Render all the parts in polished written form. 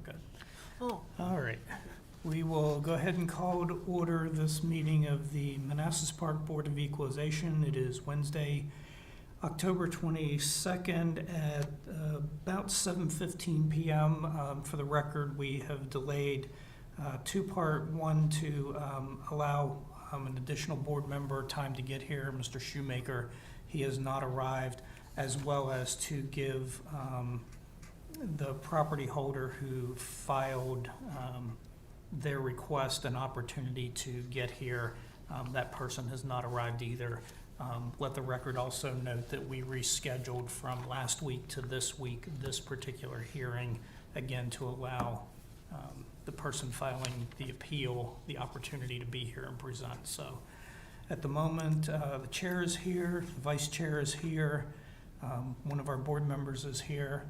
good. Oh, All right. We will go ahead and call to order this meeting of the Manassas Park Board of Equalization. It is Wednesday, October 22nd at about 7:15 p.m. For the record, we have delayed two-part, one to allow an additional board member time to get here, Mr. Shoemaker. He has not arrived, as well as to give the property holder who filed their request an opportunity to get here. That person has not arrived either. Let the record also note that we rescheduled from last week to this week, this particular hearing, again, to allow the person filing the appeal the opportunity to be here and present. So at the moment, the chair is here, the vice chair is here, one of our board members is here,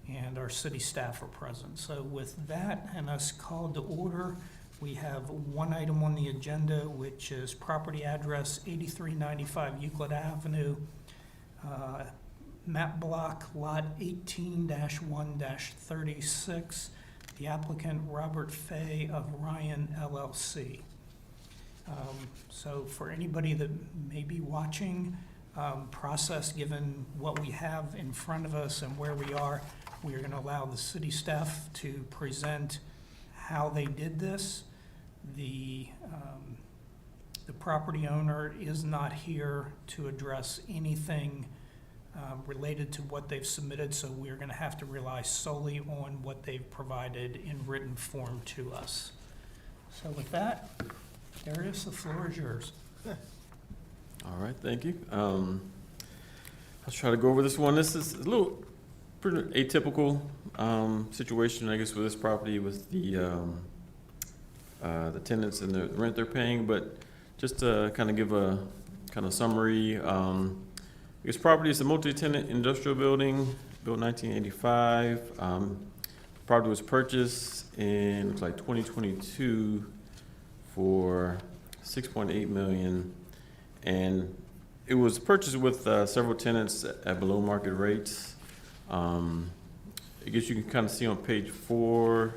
and our city staff are present. So with that and us called to order, we have one item on the agenda, which is property address 8395 Euclid Avenue, map block lot 18-1-36, the applicant Robert Fay of Ryan LLC. So for anybody that may be watching, process given what we have in front of us and where we are, we are going to allow the city staff to present how they did this. The property owner is not here to address anything related to what they've submitted, so we're going to have to rely solely on what they've provided in written form to us. So with that, Darius, the floor is yours. All right, thank you. Let's try to go over this one. This is a little pretty atypical situation, I guess, with this property with the tenants and the rent they're paying. But just to kind of give a kind of summary, this property is a multi-tenant industrial building built 1985. The property was purchased in looks like 2022 for $6.8 million. And it was purchased with several tenants at below market rates. I guess you can kind of see on page 4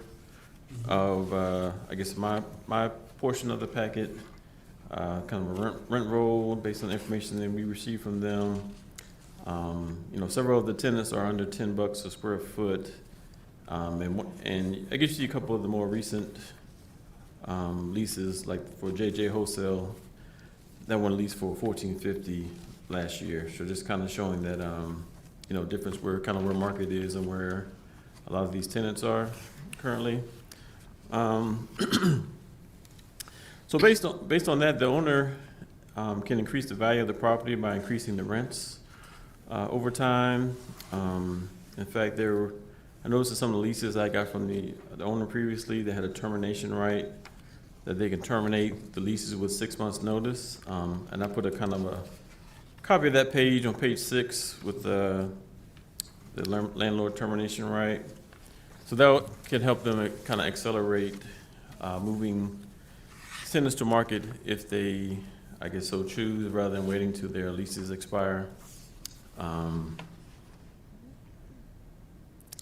of, I guess, my portion of the packet, kind of a rent roll based on the information that we received from them. Several of the tenants are under $10 a square foot. And I guess you see a couple of the more recent leases, like for JJ Wholesale. That one leased for $14.50 last year. So just kind of showing that, difference where kind of where market is and where a lot of these tenants are currently. So based on that, the owner can increase the value of the property by increasing the rents over time. In fact, I noticed in some of the leases I got from the owner previously, they had a termination right, that they can terminate the leases with 6 months notice. And I put a kind of a copy of that page on page 6 with the landlord termination right. So that can help them kind of accelerate moving tenants to market if they, I guess, so choose, rather than waiting till their leases expire.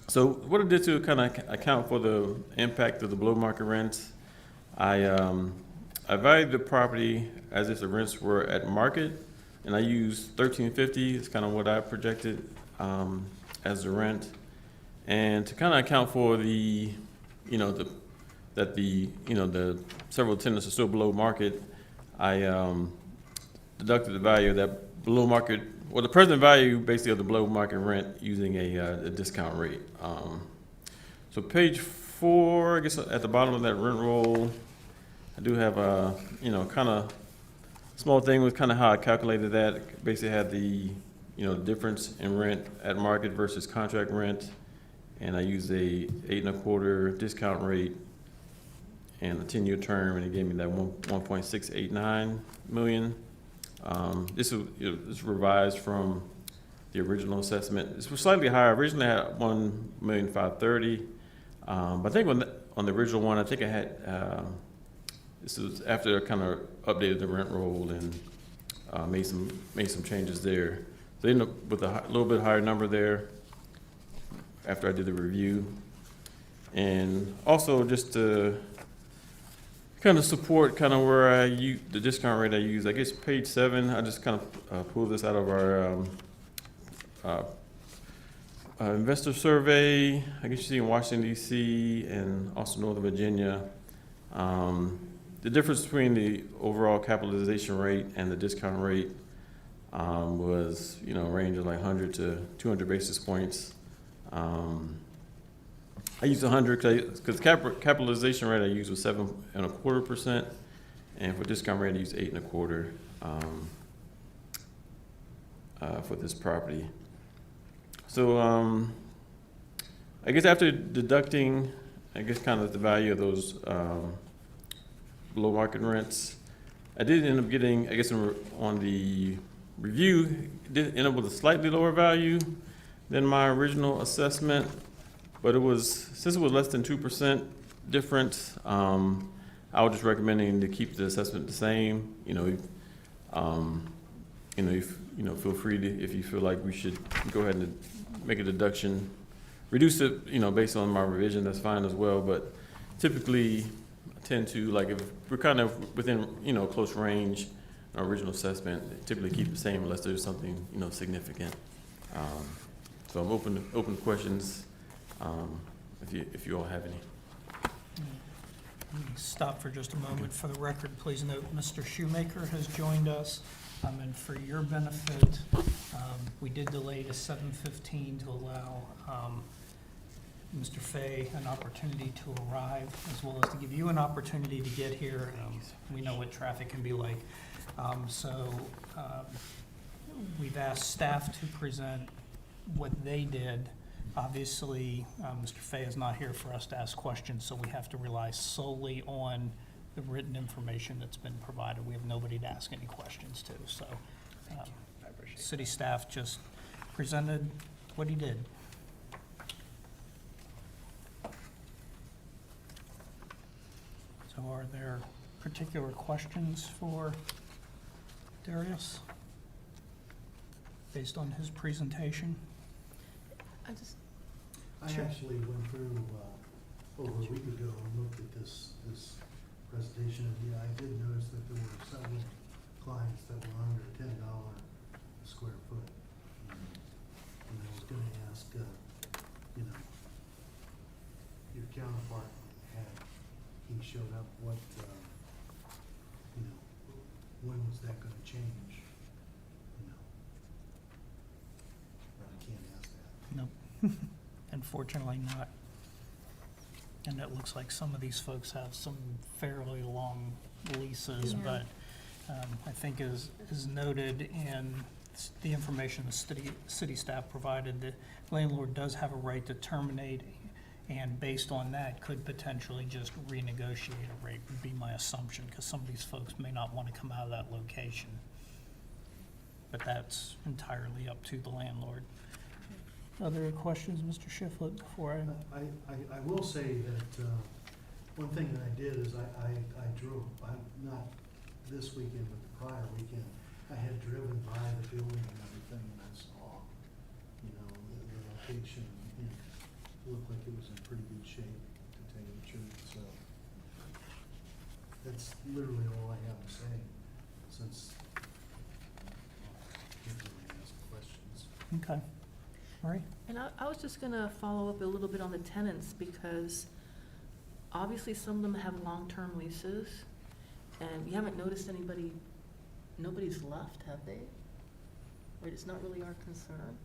So what I did to kind of account for the impact of the below market rents, I valued the property as if the rents were at market, and I used $13.50. It's kind of what I projected as the rent, and to kind of account for the several tenants are still below market. I deducted the value of that below market, or the present value basically of the below market rent using a discount rate. So page 4, I guess at the bottom of that rent roll, I do have a, kind of small thing with kind of how I calculated that. Basically had the, difference in rent at market versus contract rent. And I used a 8 1/4 discount rate and a 10-year term, and it gave me that 1.689 million. This is revised from the original assessment. This was slightly higher. Originally I had 1,530,000. But I think on the original one, I think I had, this was after I kind of updated the rent roll and made some changes there. So I ended up with a little bit higher number there after I did the review. And also just to kind of support kind of where I use the discount rate I use. I guess page 7, I just kind of pulled this out of our investor survey. I guess you see in Washington, D.C. and also Northern Virginia. The difference between the overall capitalization rate and the discount rate was, range of like 100 to 200 basis points. I used 100 because capitalization rate I used was 7.25%, and for discount rate I used 8.25% for this property. So I guess after deducting, kind of the value of those below market rents, I did end up getting, on the review, did end up with a slightly lower value than my original assessment. But since it was less than 2% difference, I was just recommending to keep the assessment the same. Feel free to, if you feel like we should go ahead and make a deduction, reduce it, based on my revision, that's fine as well. But typically, I tend to, like, if we're kind of within, close range, our original assessment, typically keep the same unless there's something, significant. So I'm open to questions. If you all have any. Let me stop for just a moment. For the record, please note Mr. Shoemaker has joined us. And for your benefit, we did delay to 7:15 to allow Mr. Fay an opportunity to arrive, as well as to give you an opportunity to get here. We know what traffic can be like. We've asked staff to present what they did. Obviously, Mr. Fay is not here for us to ask questions, so we have to rely solely on the written information that's been provided. We have nobody to ask any questions to. So, city staff just presented what he did. So are there particular questions for Darius based on his presentation? I Sure. actually went through over a week ago and looked at this presentation, and I did notice that there were several clients that were under $10 a square foot. And I was going to ask, your counterpart, had he showed up, when was that going to change? But I can't ask that. Nope. Unfortunately not. And it looks like some of these folks have some fairly long leases, Yeah. but I think as noted in the information the city staff provided, the landlord does have a right to terminate, and based on that, could potentially just renegotiate a rate, would be my assumption, because some of these folks may not want to come out of that location. But that's entirely up to the landlord. Other questions, Mr. Shiflett, before I will say that one thing that I did is I drove, not this weekend, but the prior weekend, I had driven by the building and everything, and I saw, the location, and it looked like it was in pretty good shape, to tell you the truth, so. That's literally all I have to say, since I can't really ask questions. Okay. All right. And I was just gonna follow up a little bit on the tenants, because obviously some of them have long-term leases, and we haven't noticed nobody's left, have they? Or it's not really our concern?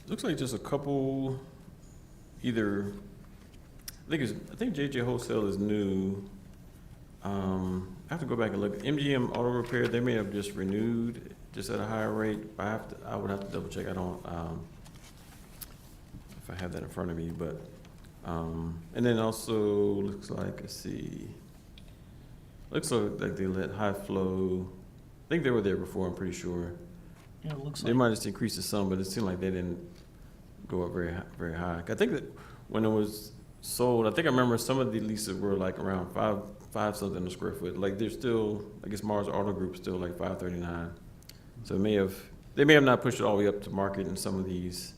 Looks like just a couple, either, I think JJ Wholesale is new. I have to go back and look. MGM Auto Repair, they may have just renewed, just at a higher rate. I would have to double check. I don't, if I have that in front of me, but, and then also looks like, let's see. Looks like they let High Flow, I think they were there before, I'm pretty sure. Yeah, it looks They like, might have just increased it some, but it seemed like they didn't go up very high. I think that when it was sold, I remember some of the leases were like around five something a square foot. Like they're still, I guess Mars Auto Group is still like $539. So they may have not pushed it all the way up to market in some of these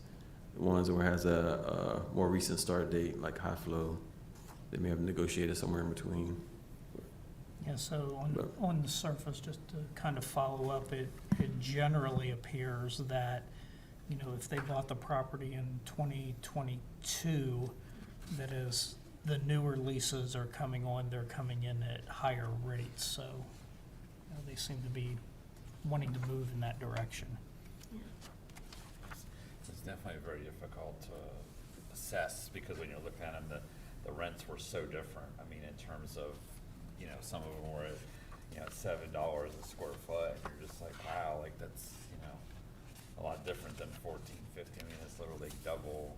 ones where it has a more recent start date, like high flow, they may have negotiated somewhere in between. Yeah, so But- on the surface, just to kind of follow up, it generally appears that, you know, if they bought the property in 2022, that as the newer leases are coming on, they're coming in at higher rates, so, you know, they seem to be wanting to move in that direction. It's definitely very difficult to assess, because when you're looking at them, the rents were so different. I mean, in terms of, you know, some of them were at, you know, $7 a square foot. You're just like, wow, like that's, you know, a lot different than 14, 15. I mean, it's literally double.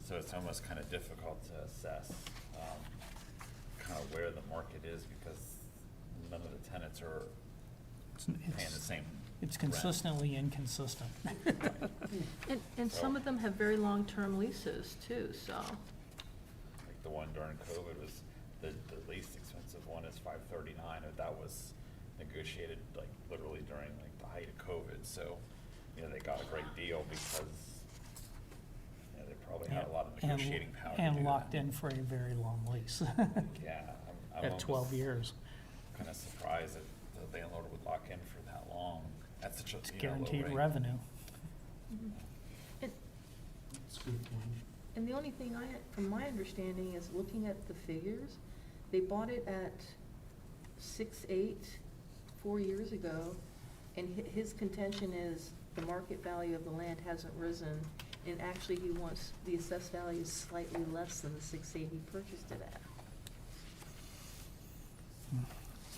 So it's almost kind of difficult to assess, kind of where the market is, because none of the tenants are paying the same. It's rent. consistently inconsistent. And some of them have very long-term leases too, so. Like the one during COVID was, the least expensive one is $539, and that was negotiated like literally during like the height of COVID, so, you know, they got a great deal because, you know, they probably had a lot of And- negotiating power to do And that. locked in for a very long lease, Yeah, I'm at 12 years. kind of surprised that the landlord would lock in for that long. That's such a, It's you know, low guaranteed rate. revenue. And, It's a good point. and the only thing from my understanding is looking at the figures, they bought it at 6.8 4 years ago, and his contention is the market value of the land hasn't risen, and actually he wants, the assessed value is slightly less than the 6.8 he purchased it at.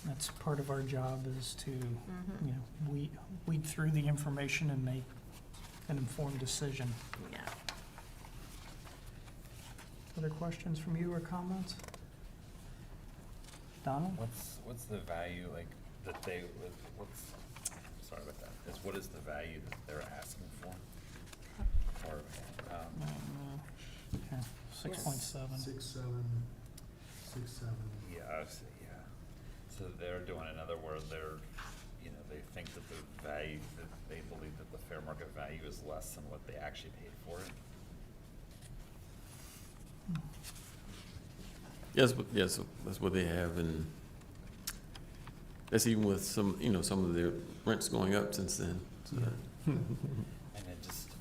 That's part of our job, is to, Mhm. you know, weed through the information and make an informed decision. Yeah. Other questions from you or comments? Donald? What's the value, like, that they, sorry about that, what is the value that they're asking for? Or, Okay, 6.7. 6.7. yeah, I see, yeah. So they're doing another where they're, you know, they think that the value, that they believe that the fair market value is less than what they actually paid for it. Yes, that's what they have, and that's even with some, you know, some of their rents going up since then. So Yeah. And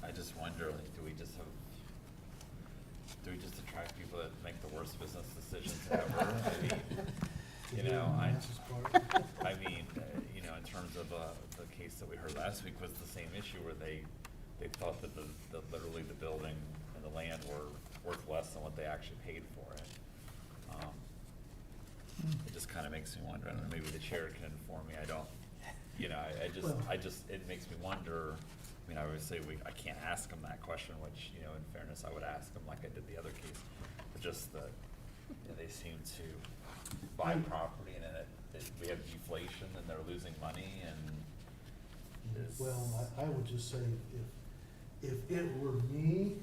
I just wonder, like, do we just attract people that make the worst business decisions ever? I mean, you know, Manassas Park. I mean, you know, in terms of, the case that we heard last week was the same issue where they thought that literally the building and the land were worth less than what they actually paid for it. It just kind of makes me wonder, I don't know, maybe the chair can inform me, I don't, you know, it makes me wonder. I mean, I would say I can't ask them that question, which, you know, in fairness, I would ask them like I did the other case, but just that, you know, they seem to buy property and then we have deflation and they're losing money and is. Well, I would just say, if it were me,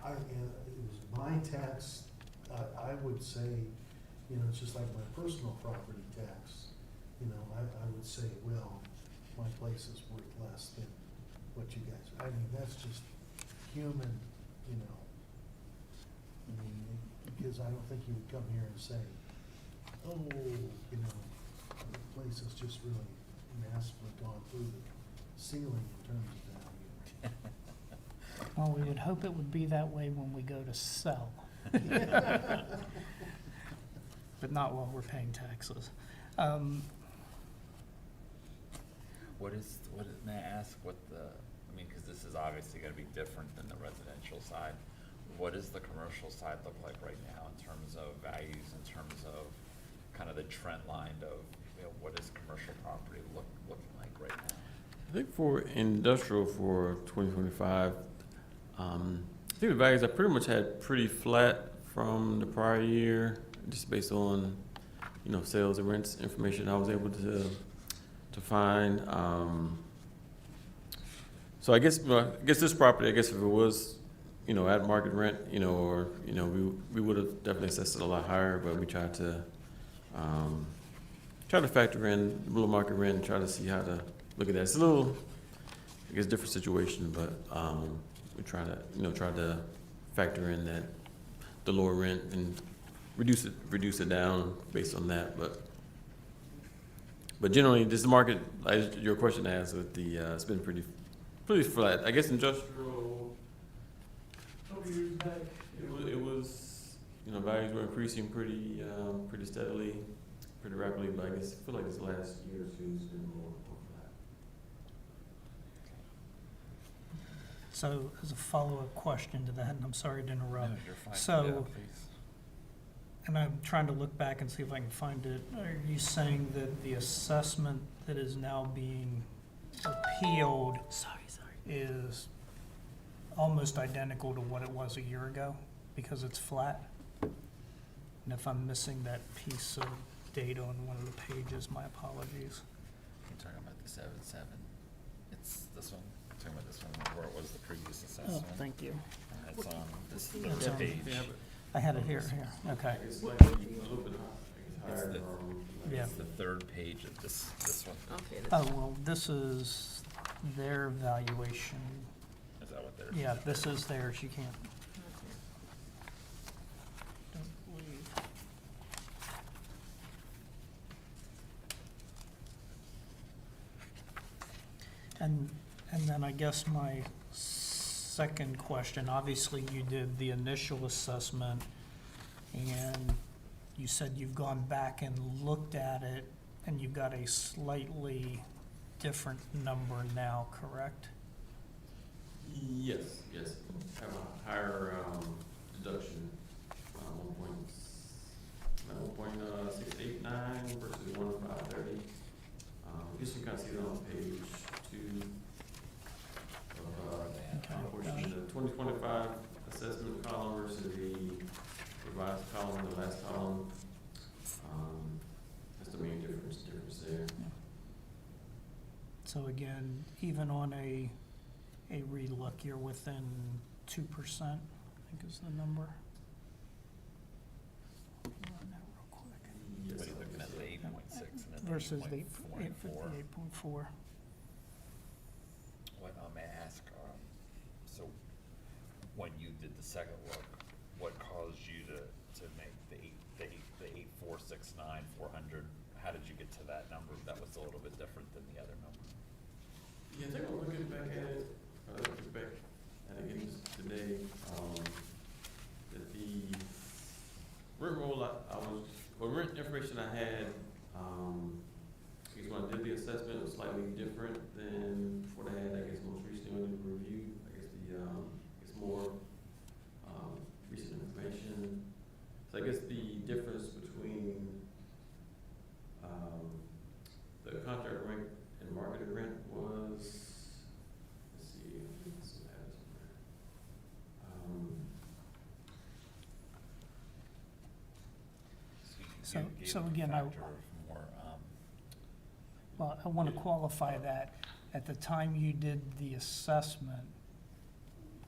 it was my tax, I would say, you know, it's just like my personal property tax. You know, I would say, well, my place is worth less than what you guys, I mean, that's just human, you know. I mean, because I don't think you would come here and say, oh, you know, the place has just really massively gone through the ceiling in terms of value. Well, we would hope it would be that way when we go to sell, but not while we're paying taxes. May I ask because this is obviously gonna be different than the residential side. What does the commercial side look like right now in terms of values, in terms of kind of the trend line of, you know, what is commercial property looking like right now? I think for industrial for 2025, I think the values I pretty much had pretty flat from the prior year, just based on, you know, sales and rents information I was able to find. So I guess this property, if it was, you know, at market rent, you know, or, you know, we would have definitely assessed it a lot higher, but we tried to factor in below market rent and try to see how to look at that. It's a little, I guess, different situation, but, we try to factor in that, the lower rent and reduce it down based on that, but generally, this market, like your question asked, with the, it's been pretty flat. I guess industrial, a couple years back, it was, values were increasing pretty steadily, pretty rapidly, but I guess, I feel like this last year or two has been more flat. So as a follow-up question to that, and I'm sorry to interrupt. No, you're fine. So- Yeah, please. And I'm trying to look back and see if I can find it. Are you saying that the assessment that is now being appealed is almost identical to what it was a year ago because it's flat? And if I'm missing that piece of data on one of the pages, my apologies. You're talking about the 7.7. It's this one. You're talking about this one where it was the previous Oh, assessment. thank you. It's on this It's third on- page. I had it here, okay. It's like a little bit higher. the- Yeah. It's the third page of this one. Okay. Oh, well, this is their valuation. Is that what they're? Yeah, this is theirs, you can't. Okay. Don't believe. And then I guess my second question, obviously you did the initial assessment and you said you've gone back and looked at it and you've got a slightly different number now, correct? Yes, have a higher, deduction, 1.689 versus 1.530. I guess you can kind of see it on page 2 of, Okay. unfortunately, the 2025 assessment column versus the revised column, the last column. That's the main difference there. So again, even on a relook, you're within 2%, I think is the number. Run that real quick. Yes. But you're looking at the 8.6 and then the Versus the 8.4. 8.4. What, may I ask, so when you did the second look, what caused you to make the 8,469, 400? How did you get to that number that was a little bit different than the other number? Yeah, I think I'm looking back at it, again today, that the rent roll rent information I had, because when I did the assessment, it was slightly different than what I had, I guess, most recently on the review. I guess it's more, recent information. So I guess the difference between, the contract rent and market rent was, let's see, I think this will have it somewhere. You So gave a again, factor of more, Well, I want to qualify that. At the time you did the assessment,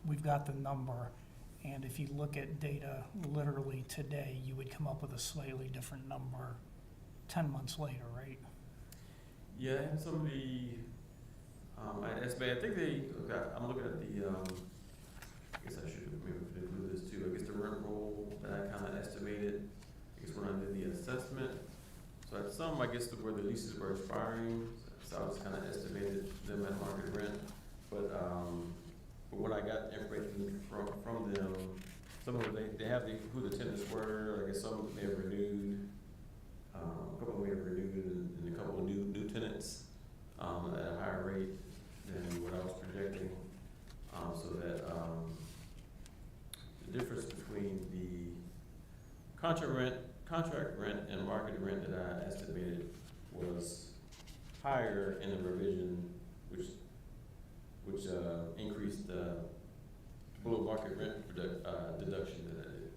we've got the number, and if you look at data literally today, you would come up with a slightly different number 10 months later, right? Yeah, I had some of the, I estimated, I think I'm looking at the, I guess I should maybe include this too, I guess the rent roll that I kind of estimated, I guess when I did the assessment. So I had some, I guess, where the leases were expiring, so I was kind of estimated them at market rent. But when I got information from them, some of them, they have who the tenants were, I guess some may have renewed, a couple may have renewed, and a couple of new tenants at a higher rate than what I was projecting. So that the difference between the contract rent and market rent that I estimated was higher in the revision, which increased the below market rent deduction that I did.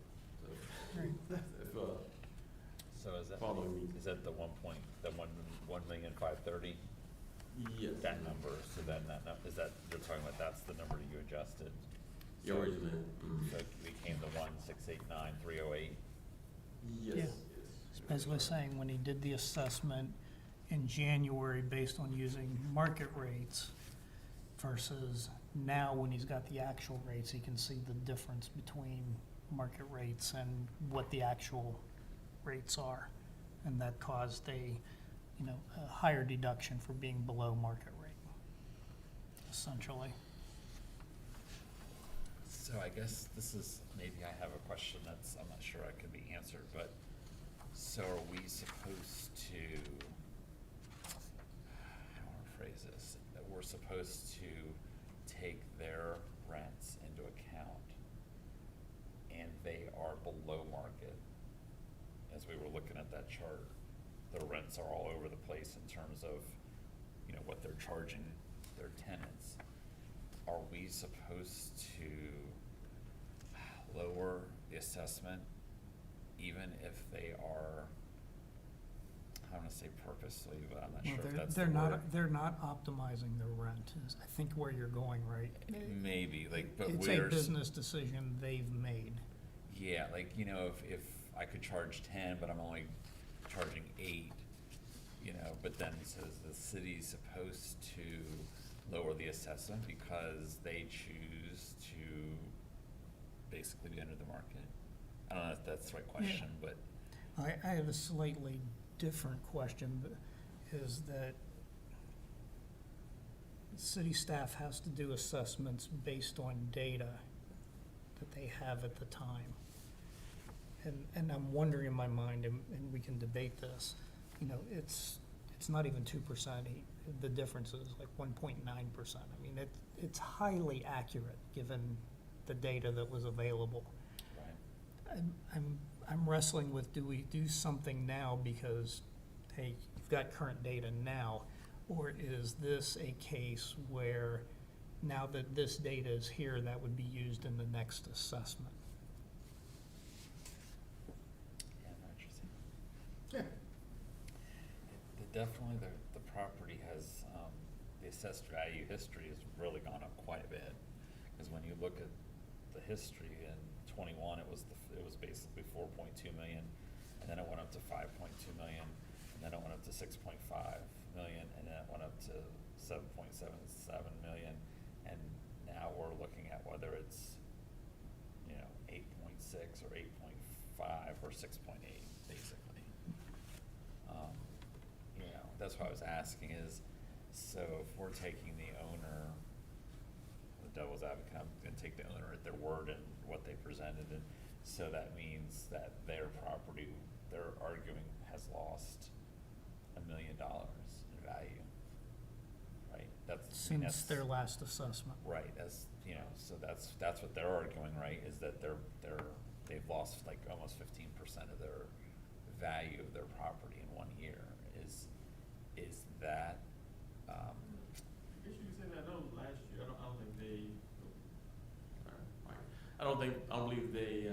Right. If, so is that, following me. is that the 1,530,000? Yes. That number, so then is that, you're talking about that's the number you adjusted? Yeah, originally. So it became the 1,689,308? Yes. Yeah. Yes. It's basically saying when he did the assessment in January based on using market rates, versus now when he's got the actual rates, he can see the difference between market rates and what the actual rates are. And that caused a higher deduction for being below market rate, essentially. So I guess this is, maybe I have a question that's, I'm not sure I can be answered, but so are we supposed to, I don't want to phrase this, that we're supposed to take their rents into account and they are below market? As we were looking at that chart, the rents are all over the place in terms of, what they're charging their tenants. Are we supposed to lower the assessment even if they are, I don't want to say purposely, but I'm not Well, sure if they're- that's they're the not, word. they're not optimizing their rent, is I think where you're going, right? Maybe, like, but It's a we're, business decision they've made. yeah, like, if I could charge 10, but I'm only charging 8, but then it says the city's supposed to lower the assessment because they choose to basically be under the market. I don't know if that's the right question, but I have a slightly different question, but is that city staff has to do assessments based on data that they have at the time. And I'm wondering in my mind, and we can debate this, it's not even 2%. The difference is like 1.9%. I mean, it's highly accurate given the data that was available. right. I'm wrestling with, do we do something now because, hey, you've got current data now, or is this a case where now that this data is here, that would be used in the next assessment? Yeah, interesting. Yeah. Definitely, the property has, the assessed value history has really gone up quite a bit. Because when you look at the history in 21, it was basically 4.2 million, and then it went up to 5.2 million, and then it went up to 6.5 million, and then it went up to 7.77 million, and now we're looking at whether it's, 8.6 or 8.5 or 6.8, basically. That's what I was asking is, so if we're taking the owner, the devil's advocate, I'm gonna take the owner at their word and what they presented, and so that means that their property, they're arguing, has lost $1 million in value, right? Since their last assessment. Right, so that's what they're arguing, right, is that they've lost like almost 15% of their value of their property in 1 year. Is that, I guess you could say that. I know last year, I don't think they. I don't believe they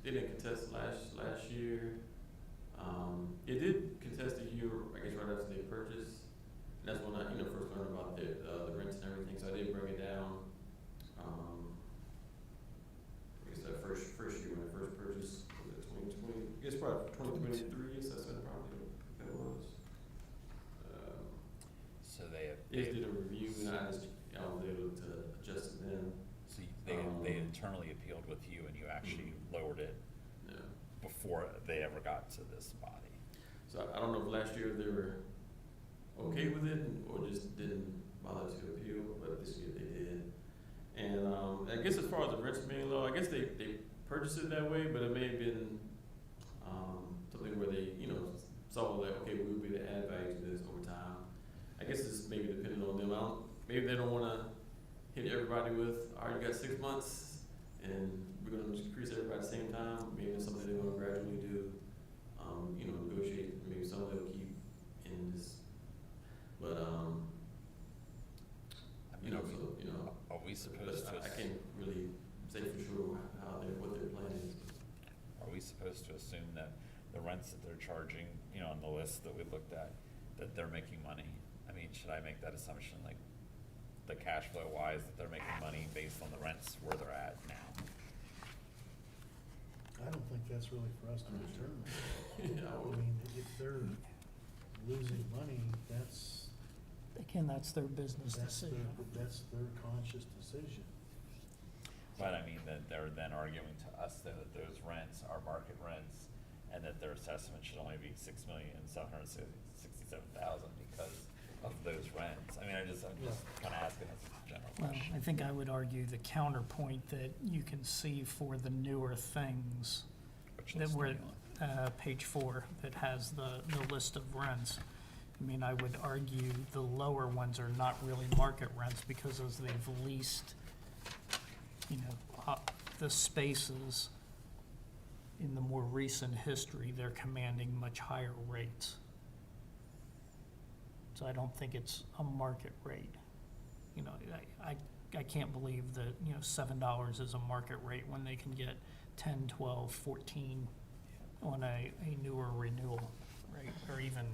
didn't contest last year. It did contest a year, I guess, right after they purchased. And that's when I, first learned about the rents and everything, so I did bring it down. I guess that first year when I first purchased, was it 2020? I guess probably 2023 assessment probably that was. so they have. They did a review and I was able to adjust it then. So they internally appealed with you and you actually lowered it Yeah. before they ever got to this body. So I don't know if last year they were okay with it or just didn't bother to appeal, but this year they did. And I guess as far as the rents being low, I guess they purchased it that way, but it may have been something where they, saw that, okay, we'll be able to add value to this over time. I guess it's maybe depending on them. Maybe they don't want to hit everybody with, all right, you got 6 months and we're going to increase everybody at the same time. Maybe it's something they're going to gradually do, negotiate. Maybe some of them keep in this, but Are we supposed to? I can't really say for sure what their plan is. Are we supposed to assume that the rents that they're charging, on the list that we looked at, that they're making money? I mean, should I make that assumption, like, the cash flow wise, that they're making money based on the rents where they're at now? I don't think that's really for us to determine. Yeah, I mean, if they're losing money, that's Again, that's their business That's their, decision. that's their conscious decision. But I mean, that they're then arguing to us though that those rents are market rents and that their assessment should only be $6,767,000 because of those rents. I mean, I'm just kind of asking this as a general Well, question. I think I would argue the counterpoint that you can see for the newer things Which that list were, are you on? page 4, that has the list of rents. I mean, I would argue the lower ones are not really market rents because as they've leased, you know, the spaces in the more recent history, they're commanding much higher rates. So I don't think it's a market rate. You know, I can't believe that, you know, $7 is a market rate when they can get 10, 12, 14 on a newer renewal, right? Or even,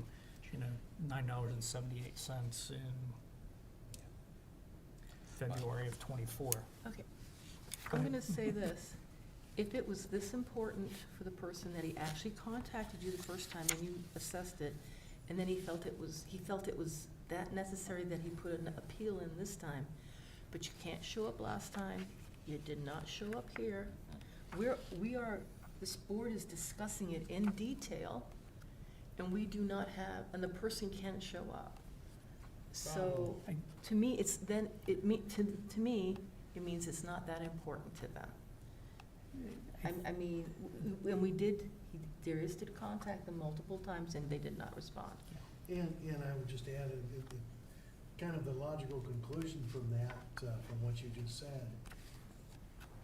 you know, $9.78 in February of '24. Okay, Go I'm ahead. gonna say this. If it was this important for the person that he actually contacted you the first time and you assessed it, and then he felt it was that necessary that he put an appeal in this time, but you can't show up last time, you did not show up here. This board is discussing it in detail, and we do not have, and the person can't show up. So, I- to me, to me, it means it's not that important to them. I mean, when Darius did contact them multiple times and they did not respond. And I would just add, kind of the logical conclusion from that, from what you just said,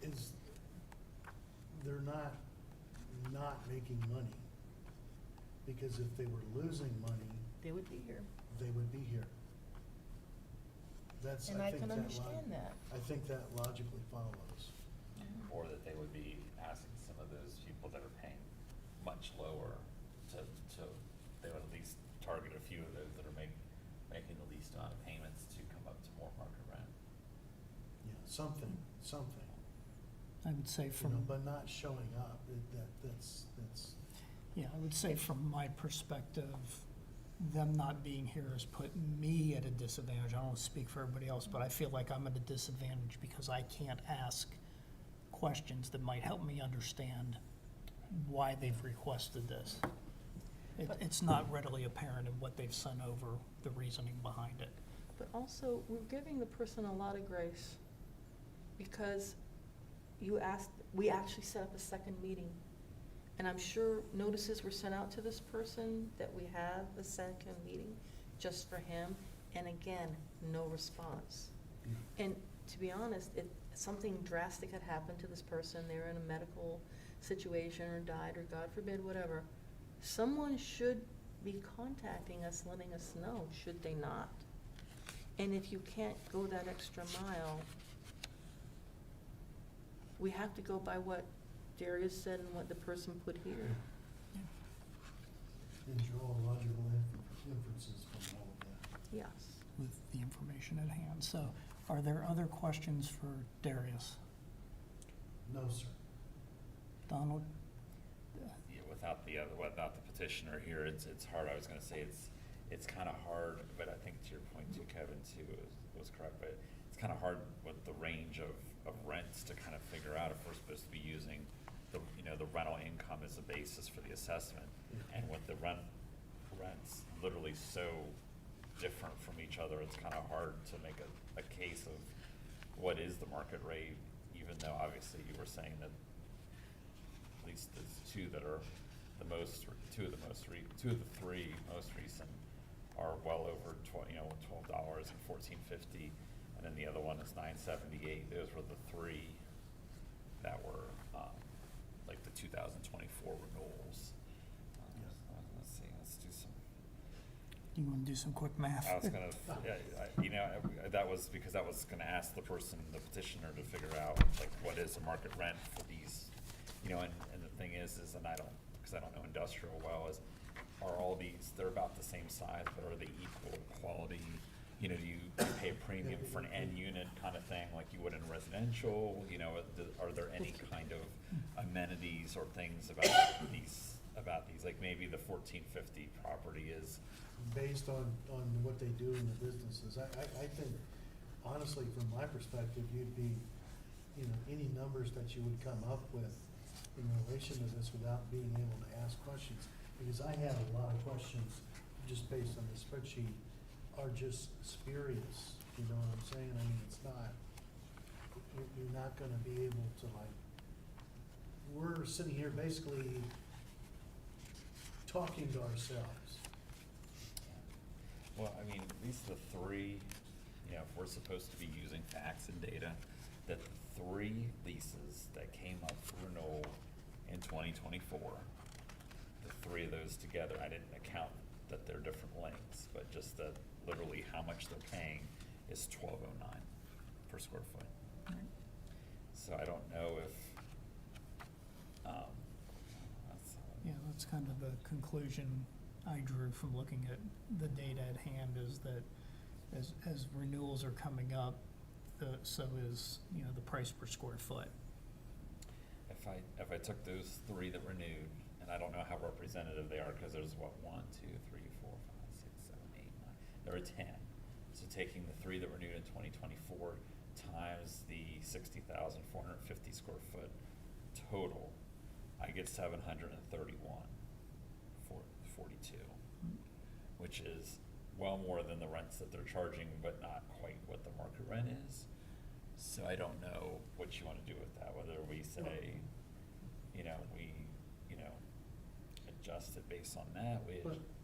is they're not making money. Because if they were losing money, They would be here. they would be here. That's, And I I think can that understand that. I think that logically follows. Or that they would be asking some of those people that are paying much lower to, they would at least target a few of those that are making the least amount of payments to come up to more market rent. Yeah, something, I would say you know, from, but not showing up, that's, yeah, I would say from my perspective, them not being here has put me at a disadvantage. I don't want to speak for everybody else, but I feel like I'm at a disadvantage because I can't ask questions that might help me understand why they've requested this. It's not readily apparent in what they've sent over, the reasoning behind it. But also, we're giving the person a lot of grace because we actually set up a second meeting. And I'm sure notices were sent out to this person that we have a second meeting just for him. And again, no response. And to be honest, if something drastic had happened to this person, they were in a medical situation or died or God forbid, whatever, someone should be contacting us, letting us know, should they not? And if you can't go that extra mile, we have to go by what Darius said and what the person put here. and draw logical inferences from all of that. Yes. With the information at hand. So are there other questions for Darius? No, sir. Donald? Yeah, without the petitioner here, it's hard. I was gonna say it's kind of hard, but I think to your point too, Kevin, too, was correct, but it's kind of hard with the range of rents to kind of figure out if we're supposed to be using the rental income as a basis for the assessment. Yeah. And with the rents literally so different from each other, it's kind of hard to make a case of what is the market rate, even though obviously you were saying that at least the two of the three most recent are well over $12 and $14.50, and then the other one is $9.78. Those were the three that were like the 2024 renewals. Let's see. Let's do some. Do you want to do some quick math? I was gonna, that was because I was gonna ask the the petitioner to figure out, like, what is the market rent for these, and the thing is, and because I don't know industrial well, are all these, they're about the same size, but are they equal quality? Do you pay a premium for an end unit kind of thing, like you would in residential? Are there any kind of amenities or things about these about these, like maybe the 1450 property is, Based on what they do in the businesses. I think, honestly, from my perspective, you'd be, you know, any numbers that you would come up with in relation to this without being able to ask questions, because I have a lot of questions just based on the spreadsheet, are just spurious, you know what I'm saying? I mean, it's not, you're not gonna be able to like, we're sitting here basically talking to ourselves. well, I mean, at least the three, you know, if we're supposed to be using facts and data, that the three leases that came up for renewal in 2024, the three of those together, I didn't account that they're different lengths, but just that literally how much they're paying is $12.09 per square foot. So I don't know if, that's, Yeah, that's kind of the conclusion I drew from looking at the data at hand, is that as renewals are coming up, so is, you know, the price per square foot. if I took those three that renewed, and I don't know how representative they are, because there's what, 1, 2, 3, 4, 5, 6, 7, 8, 9, there are 10. So taking the three that renewed in 2024 times the 60,450 square foot total, I get 731.42, which is well more than the rents that they're charging, but not quite what the market rent is. So I don't know what you wanna do with that, whether we say, you know, adjust it based on that,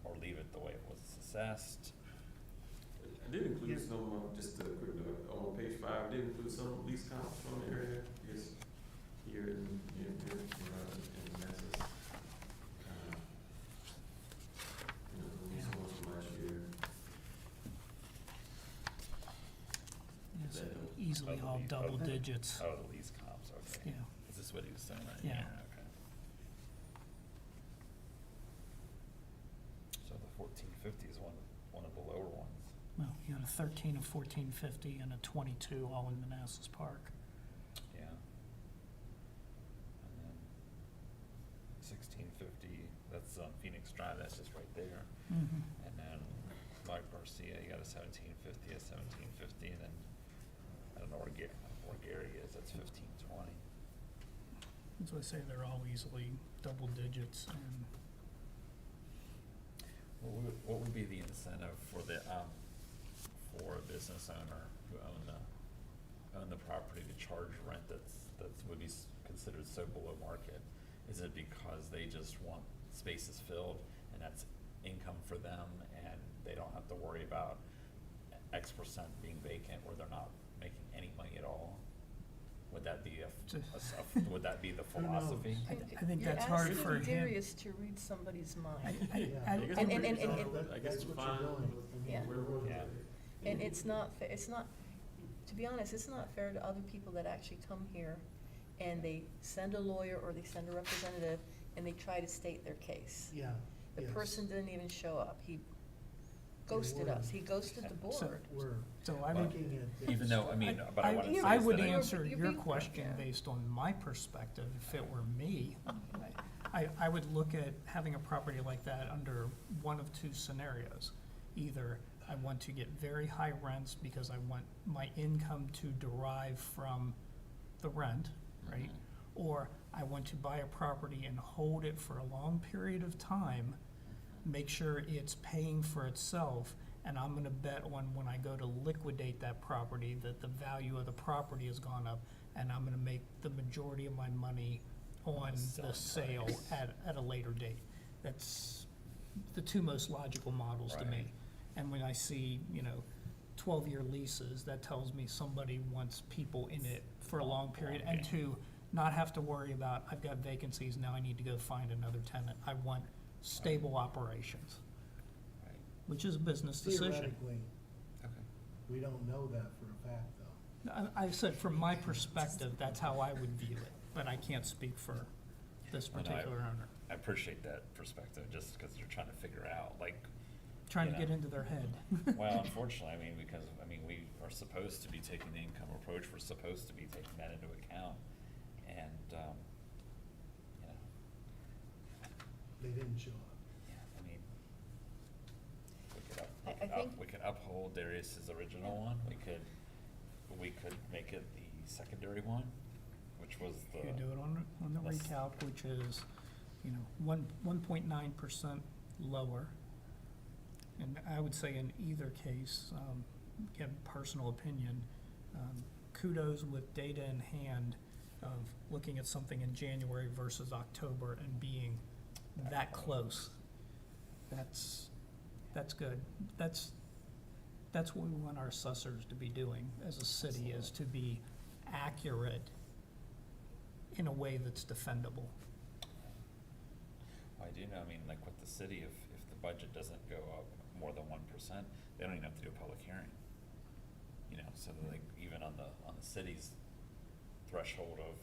or leave it the way it was assessed. I did include some, just a quick note, on page 5, I did include some lease comps from the area, yes, here in Manassas. You know, the lease ones from last year. Yes, That helps. easily all double digits. Oh, the lease comps, okay. Yeah. Is this what he was saying right Yeah. here? Okay. So the 1450 is one of the lower ones. Well, you had a 13, a 1450, and a 22, all in Manassas Park. Yeah. And then 1650, that's on Phoenix Drive, that's just right there. Mm-hmm. And then Mike Garcia, you got a 1750, a 1750, and then I don't know where Gary is, that's 1520. As I say, they're all easily double digits, and What would be the incentive for the, for a business owner who own the property to charge rent that's would be considered so below market? Is it because they just want spaces filled and that's income for them and they don't have to worry about X% being vacant where they're not making any money at all? Would that be would that be the Who knows? philosophy? I think that's hard for You're asking him. Darius to read somebody's mind. I Yeah. I- I guess think I'm pretty that's solid. I guess that's we're what you're fine. doing. I mean, Yeah. we're- Yeah. And it's not, to be honest, it's not fair to other people that actually come here and they send a lawyer or they send a representative and they try to state their case. Yeah, The yes. person didn't even show up. He ghosted us. He ghosted the So- board. We're So I would, looking at. Even though, I mean, but I wanna say I is would that answer You're your being- question yeah. based on my perspective. If it were me, I would look at having a property like that under one of two scenarios. Either I want to get very high rents because I want my income to derive from the rent, right? Or I want to buy a property and hold it for a long period of time, make sure it's paying for itself, and I'm gonna bet on when I go to liquidate that property, that the value of the property has gone up, and I'm gonna make the majority of my money on the Selling sale price. at a later date. That's the two most logical models to Right. me. And when I see, 12-year leases, that tells me somebody wants people in it for a long period, and Okay. to not have to worry about, I've got vacancies, now I need to go find another tenant. I want stable operations, Right. which is a business decision. Theoretically, Okay. we don't know that for a fact, though. I said, from my perspective, that's how I would view it, but I can't speak for this Well, no, particular owner. I appreciate that perspective, just because you're trying to figure out, like, Trying to you get know. into their head. well, unfortunately, because, we are supposed to be taking the income approach, we're supposed to be taking that into account, and, they didn't show up. Yeah, I mean, I think- we could uphold Darius's original one, we could make it the secondary one, which was the. You do it on the less- recalc, which is, 1.9% lower. And I would say in either case, again, personal opinion, kudos with data in hand of looking at something in January versus October and being that close. That's good. That's what we want our assessors to be doing as a city, is to be accurate in a way that's defendable. I do know, I mean, like with the city, if the budget doesn't go up more than 1%, they don't even have to do a public hearing. So like even on the city's threshold of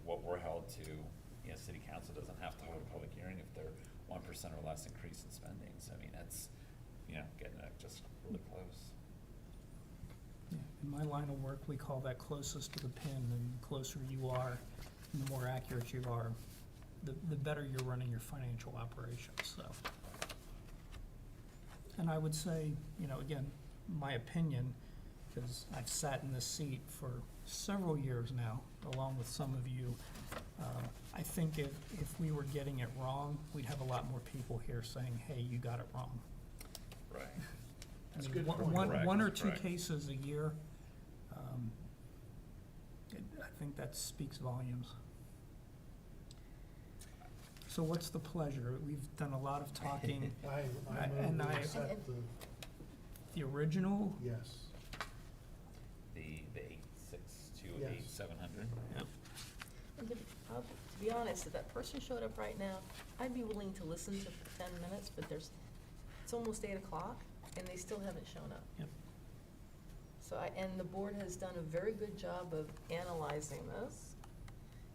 what we're held to, city council doesn't have to hold a public hearing if they're 1% or less increase in spending. So I mean, that's, getting it just really close. Yeah, in my line of work, we call that closest to the pin, and the closer you are, and the more accurate you are, the better you're running your financial operations, so. And I would say, again, my opinion, because I've sat in this seat for several years now, along with some of you, I think if we were getting it wrong, we'd have a lot more people here saying, hey, you got it wrong. Right. That's a I mean, good point. one or Correct, two correct. cases a year, I think that speaks volumes. So what's the pleasure? We've done a lot of talking. I And move I- to accept The original, yes. The 8,628, Yes. 700. And to be honest, if that person showed up right now, I'd be willing to listen to for 10 minutes, but it's almost 8 o'clock, and they still haven't shown up. Yep. So and the board has done a very good job of analyzing this,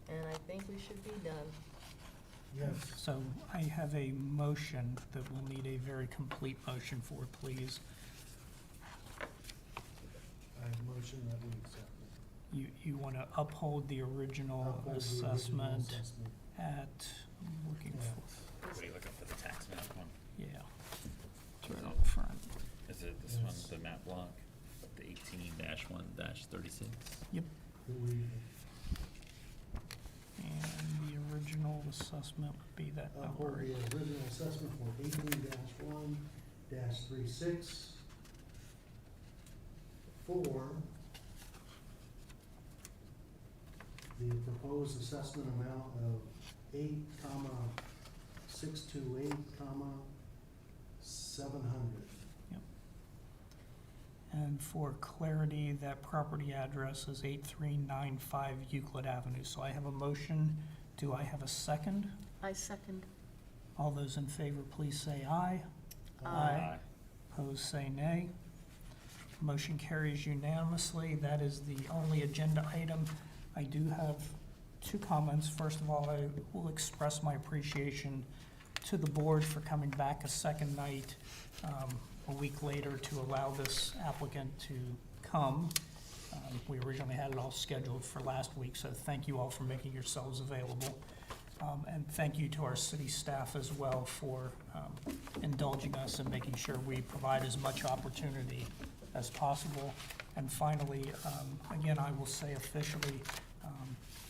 and I think we should be done. Yes. so I have a motion that we'll need a very complete motion for, please. I motion that we accept it. You want to uphold the original Uphold the original assessment assessment. at, I'm looking Yeah. for, What are you looking for, the tax map one? yeah, it's right on the front. Is it this one, Yes. the map block, the 18-1-36? Yep, Do we and the original assessment would be that uphold number. the original assessment for 18-1-36 for the proposed assessment amount of 8,628,700. And for clarity, that property address is 8395 Euclid Avenue. So I have a motion. Do I have a second? I second. All those in favor, please say aye. Aye. Opposed, say nay. Motion carries unanimously. That is the only agenda item. I do have two comments. First of all, I will express my appreciation to the board for coming back a second night, a week later, to allow this applicant to come. We originally had it all scheduled for last week, so thank you all for making yourselves available. And thank you to our city staff as well for indulging us and making sure we provide as much opportunity as possible. And finally, again, I will say officially,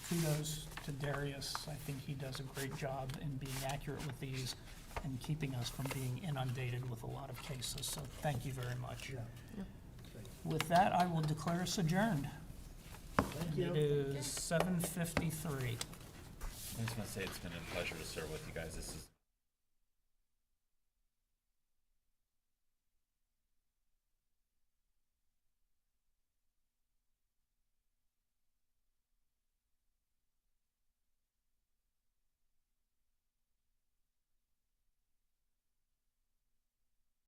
kudos to Darius. I think he does a great job in being accurate with these and keeping us from being inundated with a lot of cases. So thank you very much. Yeah. With that, I will declare us adjourned. Thank you. It is 7:53. I just want to say it's been a pleasure to serve with you guys. This is